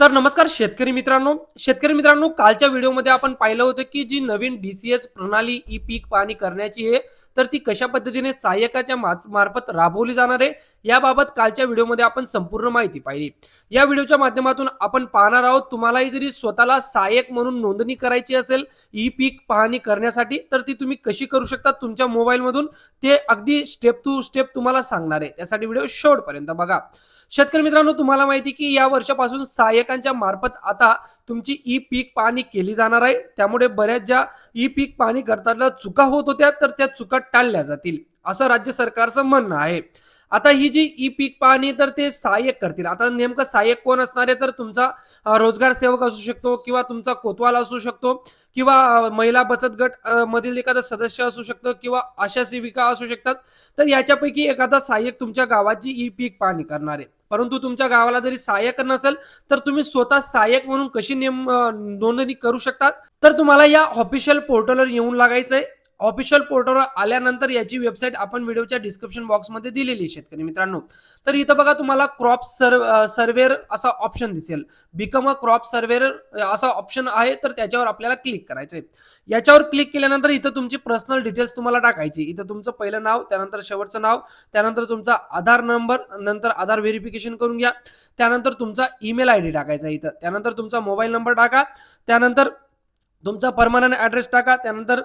तर नमस्कार शेतकरी मित्रांनो कालच्या व्हिडिओमध्ये आपण पाहिलं होतं की जी नवीन डीसीएच प्रणाली ई पीक पाहणी करण्याची आहे तर ती कशा पद्धतीने सहाय्यकाच्या मार्फत राबवली जाणार आहे याबाबत कालच्या व्हिडिओमध्ये आपण संपूर्ण माहिती पाहिली। या व्हिडिओच्या माध्यमातून आपण पाहणार आहोत तुम्हालाही जरी स्वतःला सहाय्यक म्हणून नोंदणी करायची असेल ई पीक पाहणी करण्यासाठी तर ती तुम्ही कशी करू शकता तुमच्या मोबाईलमधून ते अगदी स्टेप टू स्टेप तुम्हाला सांगणार आहे। त्यासाठी व्हिडिओ शेवटपर्यंत बघा। शेतकरी मित्रांनो तुम्हाला माहिती की या वर्षापासून सहाय्यकांच्या मार्फत आता तुमची ई पीक पाहणी केली जाणार आहे। त्यामुळे बऱ्याच ज्या ई पीक पाहणी करताना चुका होत होत्या तर त्या चुका टाळल्या जातील असं राज्य सरकारचं म्हणणं आहे। आता ही जी ई पीक पाहणी तर ते सहाय्यक करतील। आता नेमकं सहाय्यक कोण असणार आहे तर तुमचा रोजगार सेवक असू शकतो किंवा तुमचा कोतवाल असू शकतो किंवा महिला बचत गट मधील एखादा सदस्य असू शकतो किंवा आशा सेविका असू शकतात। तर याच्यापैकी एखादा सहाय्यक तुमच्या गावाची ई पीक पाहणी करणार आहे। परंतु तुमच्या गावाला जरी सहाय्यक नसेल तर तुम्ही स्वतः सहाय्यक म्हणून कशी नोंदणी करू शकता तर तुम्हाला या ऑफिशियल पोर्टलवर येऊन लागायचंय। ऑफिशियल पोर्टलवर आल्यानंतर याची वेबसाईट आपण व्हिडिओच्या डिस्क्रिप्शन बॉक्समध्ये दिलेली आहे शेतकरी मित्रांनो। तर इथं बघा तुम्हाला क्रॉप सर्वेअर असा ऑप्शन दिसेल, बिकम अ क्रॉप सर्वेअर असा ऑप्शन आहे तर त्याच्यावर आपल्याला क्लिक करायचंय। याच्यावर क्लिक केल्यानंतर इथं तुमची पर्सनल डिटेल्स तुम्हाला टाकायची। इथं तुमचं पहिलं नाव, त्यानंतर शेवटचं नाव, त्यानंतर तुमचा आधार नंबर, नंतर आधार व्हेरिफिकेशन करून घ्या, त्यानंतर तुमचा ईमेल आयडी टाकायचा इथं, त्यानंतर तुमचा मोबाईल नंबर टाका, त्यानंतर तुमचा परमनंट ॲड्रेस टाका, त्यानंतर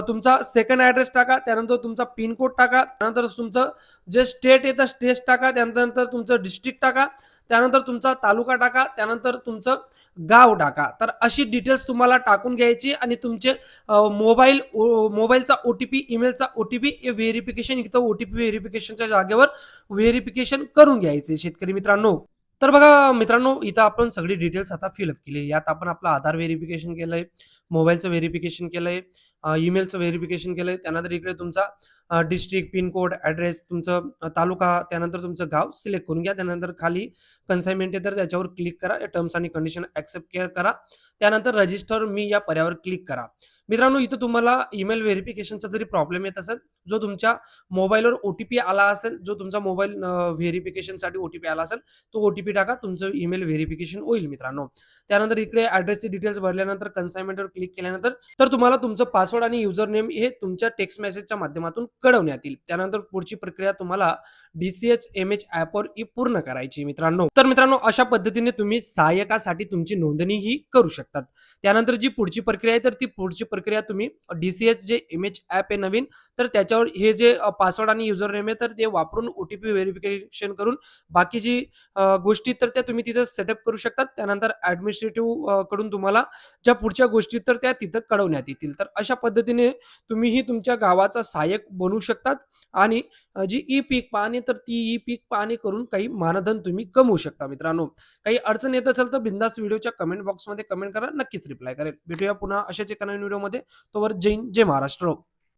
तुमचा सेकंड ॲड्रेस टाका, त्यानंतर तुमचा पिन कोड टाका, त्यानंतर तुमचं जे स्टेट येतं स्टेट टाका, त्यानंतर तुमचं डिस्ट्रिक्ट टाका, त्यानंतर तुमचा तालुका टाका, त्यानंतर तुमचं गाव टाका। तर अशी डिटेल्स तुम्हाला टाकून घ्यायची आणि तुमचे मोबाईलचा ओटीपी, ईमेलचा ओटीपी हे व्हेरिफिकेशन इथं ओटीपी व्हेरिफिकेशनच्या जागेवर व्हेरिफिकेशन करून घ्यायचे शेतकरी मित्रांनो। तर बघा मित्रांनो इथं आपण सगळी डिटेल्स आता फिलअप केली। यात आपण आपलं आधार व्हेरिफिकेशन केलंय, मोबाईलचं व्हेरिफिकेशन केलंय, ईमेलचं व्हेरिफिकेशन केलंय, त्यानंतर इकडे तुमचा डिस्ट्रिक्ट, पिन कोड, ॲड्रेस, तुमचं तालुका, त्यानंतर तुमचं गाव सिलेक्ट करून घ्या। त्यानंतर खाली कन्साइनमेंट आहे तर त्याच्यावर क्लिक करा, टर्म्स आणि कंडिशन ॲक्सेप्ट करा, त्यानंतर रजिस्टर मी या पर्यावर क्लिक करा। मित्रांनो इथं तुम्हाला ईमेल व्हेरिफिकेशनचा जरी प्रॉब्लेम येत असेल, जो तुमच्या मोबाईलवर ओटीपी आला असेल, जो तुमचा मोबाईल व्हेरिफिकेशनसाठी ओटीपी आला असेल तो ओटीपी टाका, तुमचं ईमेल व्हेरिफिकेशन होईल मित्रांनो। त्यानंतर इकडे ॲड्रेसची डिटेल्स भरल्यानंतर कन्साइनमेंटवर क्लिक केल्यानंतर तर तुम्हाला तुमचं पासवर्ड आणि युजर नेम हे तुमच्या टेक्स्ट मेसेजच्या माध्यमातून कळवण्यात येईल। त्यानंतर पुढची प्रक्रिया तुम्हाला डीसीएच एमएच ॲपवर ही पूर्ण करायची मित्रांनो। तर मित्रांनो अशा पद्धतीने तुम्ही सहाय्यकासाठी तुमची नोंदणी ही करू शकतात। त्यानंतर जी पुढची प्रक्रिया आहे तर ती पुढची प्रक्रिया तुम्ही डीसीएच जे एमएच ॲप आहे नवीन तर त्याच्यावर हे जे पासवर्ड आणि युजर नेम आहे तर ते वापरून ओटीपी व्हेरिफिकेशन करून बाकी जी गोष्टी तर त्या तुम्ही तिथं सेटअप करू शकतात। त्यानंतर ॲडमिनिस्ट्रेटिव्ह कडून तुम्हाला ज्या पुढच्या गोष्टी तर त्या तिथं कळवण्यात येतील। तर अशा पद्धतीने तुम्हीही तुमच्या गावाचा सहाय्यक बनू शकतात आणि जी ई पीक पाहणी तर ती ई पीक पाहणी करून काही मानधन तुम्ही कमवू शकता मित्रांनो। काही अडचण येत असेल तर बिंदास व्हिडिओच्या कमेंट बॉक्समध्ये कमेंट करा, नक्कीच रिप्लाय करेल। भेटूया पुन्हा अशाच एका नवीन व्हिडिओमध्ये। तोवर जय हिंद, जय महाराष्ट्र।